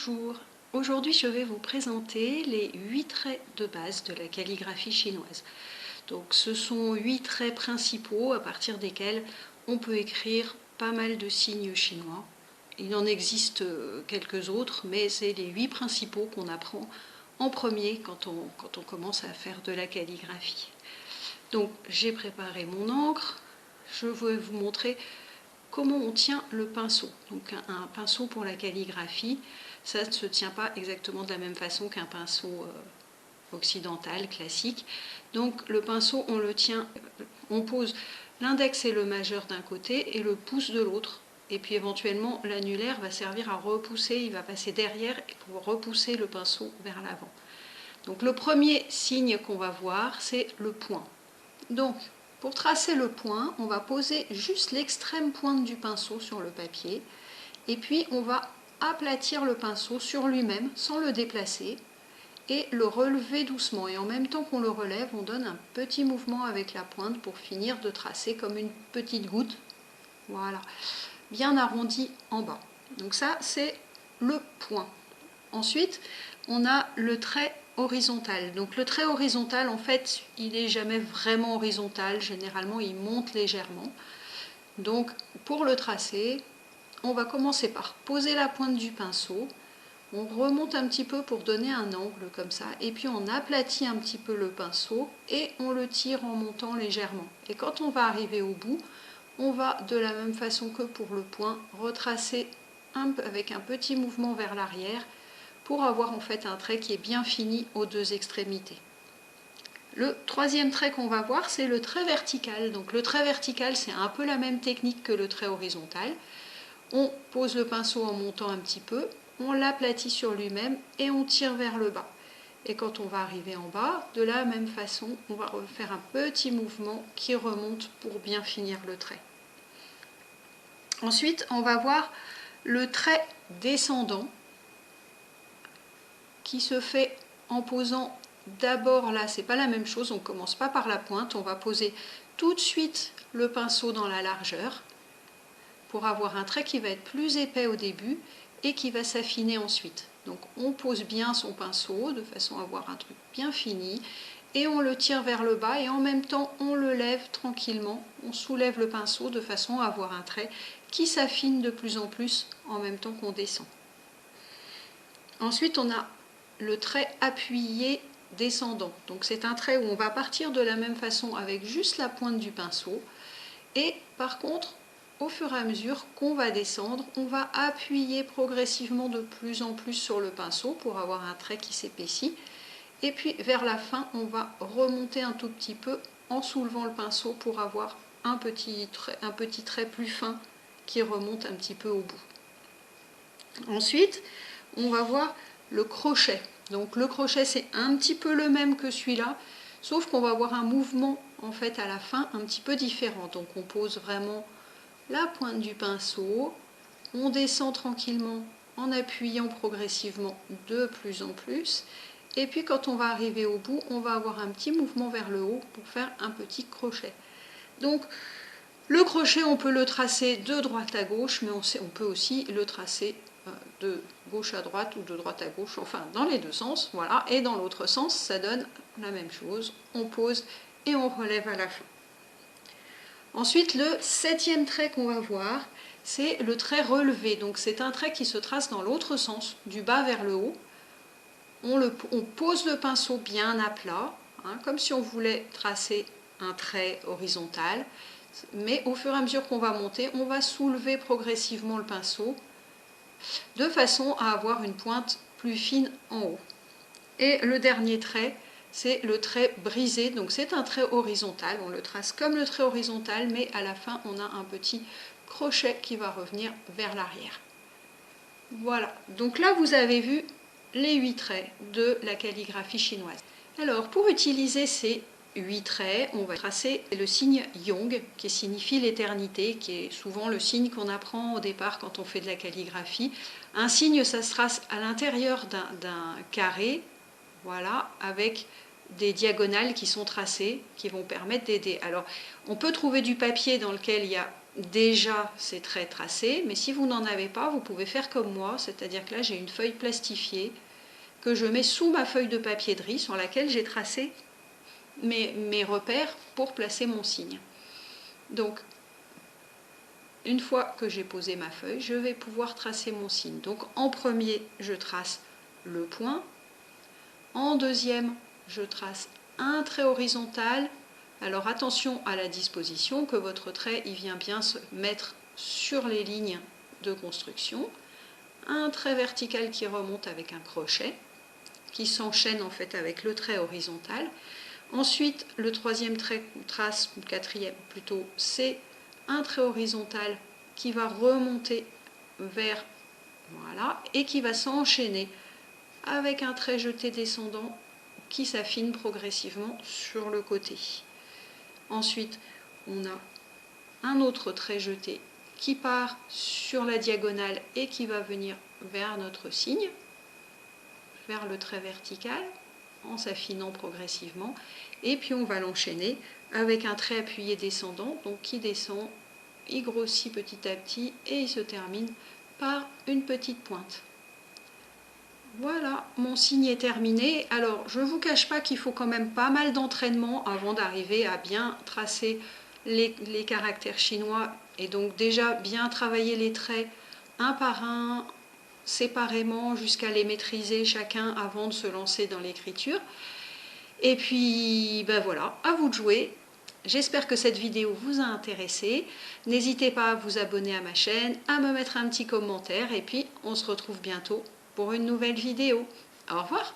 Bonjour, aujourd'hui je vais vous présenter les 8 traits de base de la calligraphie chinoise. Donc ce sont 8 traits principaux à partir desquels on peut écrire pas mal de signes chinois. Il en existe quelques autres, mais c'est les 8 principaux qu'on apprend en premier quand on commence à faire de la calligraphie. Donc j'ai préparé mon encre, je vais vous montrer comment on tient le pinceau. Donc un pinceau pour la calligraphie, ça ne se tient pas exactement de la même façon qu'un pinceau occidental, classique. Donc le pinceau, on le tient, on pose l'index et le majeur d'un côté et le pouce de l'autre. Et puis éventuellement, l'annulaire va servir à repousser, il va passer derrière pour repousser le pinceau vers l'avant. Donc le premier signe qu'on va voir, c'est le point. Donc, pour tracer le point, on va poser juste l'extrême pointe du pinceau sur le papier et puis on va aplatir le pinceau sur lui-même sans le déplacer et le relever doucement. Et en même temps qu'on le relève, on donne un petit mouvement avec la pointe pour finir de tracer comme une petite goutte. Voilà, bien arrondi en bas. Donc ça, c'est le point. Ensuite, on a le trait horizontal. Donc le trait horizontal, en fait, il n'est jamais vraiment horizontal. Généralement, il monte légèrement. Donc, pour le tracer, on va commencer par poser la pointe du pinceau. On remonte un petit peu pour donner un angle comme ça. Et puis, on aplatit un petit peu le pinceau et on le tire en montant légèrement. Et quand on va arriver au bout, on va, de la même façon que pour le point, retracer avec un petit mouvement vers l'arrière pour avoir en fait un trait qui est bien fini aux deux extrémités. Le troisième trait qu'on va voir, c'est le trait vertical. Donc le trait vertical, c'est un peu la même technique que le trait horizontal. On pose le pinceau en montant un petit peu, on l'aplatit sur lui-même et on tire vers le bas. Et quand on va arriver en bas, de la même façon, on va refaire un petit mouvement qui remonte pour bien finir le trait. Ensuite, on va voir le trait descendant qui se fait en posant d'abord, là c'est pas la même chose, on ne commence pas par la pointe, on va poser tout de suite le pinceau dans la largeur pour avoir un trait qui va être plus épais au début et qui va s'affiner ensuite. Donc on pose bien son pinceau de façon à avoir un truc bien fini et on le tire vers le bas et en même temps on le lève tranquillement, on soulève le pinceau de façon à avoir un trait qui s'affine de plus en plus en même temps qu'on descend. Ensuite on a le trait appuyé descendant. Donc c'est un trait où on va partir de la même façon avec juste la pointe du pinceau et par contre au fur et à mesure qu'on va descendre, on va appuyer progressivement de plus en plus sur le pinceau pour avoir un trait qui s'épaissit et puis vers la fin on va remonter un tout petit peu en soulevant le pinceau pour avoir un petit trait plus fin qui remonte un petit peu au bout. Ensuite on va voir le crochet. Donc le crochet c'est un petit peu le même que celui-là, sauf qu'on va avoir un mouvement en fait à la fin un petit peu différent. Donc on pose vraiment la pointe du pinceau, on descend tranquillement en appuyant progressivement de plus en plus, et puis quand on va arriver au bout, on va avoir un petit mouvement vers le haut pour faire un petit crochet. Donc le crochet on peut le tracer de droite à gauche, mais on peut aussi le tracer de gauche à droite ou de droite à gauche, enfin dans les deux sens, voilà, et dans l'autre sens ça donne la même chose, on pose et on relève à la fin. Ensuite le septième trait qu'on va voir, c'est le trait relevé, donc c'est un trait qui se trace dans l'autre sens, du bas vers le haut. On pose le pinceau bien à plat, hein, comme si on voulait tracer un trait horizontal, mais au fur et à mesure qu'on va monter, on va soulever progressivement le pinceau de façon à avoir une pointe plus fine en haut. Et le dernier trait, c'est le trait brisé, donc c'est un trait horizontal, on le trace comme le trait horizontal, mais à la fin on a un petit crochet qui va revenir vers l'arrière. Voilà, donc là vous avez vu les 8 traits de la calligraphie chinoise. Alors pour utiliser ces 8 traits, on va tracer le signe Yong, qui signifie l'éternité, qui est souvent le signe qu'on apprend au départ quand on fait de la calligraphie. Un signe, ça se trace à l'intérieur d'un carré, voilà, avec des diagonales qui sont tracées, qui vont permettre d'aider. Alors, on peut trouver du papier dans lequel il y a déjà ces traits tracés, mais si vous n'en avez pas, vous pouvez faire comme moi, c'est-à-dire que là, j'ai une feuille plastifiée que je mets sous ma feuille de papier de riz sur laquelle j'ai tracé mes repères pour placer mon signe. Donc, une fois que j'ai posé ma feuille, je vais pouvoir tracer mon signe. Donc, en premier, je trace le point. En deuxième, je trace un trait horizontal. Alors attention à la disposition, que votre trait il vient bien se mettre sur les lignes de construction. Un trait vertical qui remonte avec un crochet, qui s'enchaîne en fait avec le trait horizontal. Ensuite, le troisième trait qu'on trace, ou le quatrième plutôt, c'est un trait horizontal qui va remonter vers, voilà, et qui va s'enchaîner avec un trait jeté descendant qui s'affine progressivement sur le côté. Ensuite, on a un autre trait jeté qui part sur la diagonale et qui va venir vers notre signe, vers le trait vertical, en s'affinant progressivement. Et puis on va l'enchaîner avec un trait appuyé descendant, donc qui descend, il grossit petit à petit et il se termine par une petite pointe. Voilà, mon signe est terminé. Alors, je ne vous cache pas qu'il faut quand même pas mal d'entraînement avant d'arriver à bien tracer les caractères chinois et donc déjà bien travailler les traits un par un, séparément, jusqu'à les maîtriser chacun avant de se lancer dans l'écriture. Et puis, ben voilà, à vous de jouer. J'espère que cette vidéo vous a intéressé. N'hésitez pas à vous abonner à ma chaîne, à me mettre un petit commentaire et puis on se retrouve bientôt pour une nouvelle vidéo. Au revoir!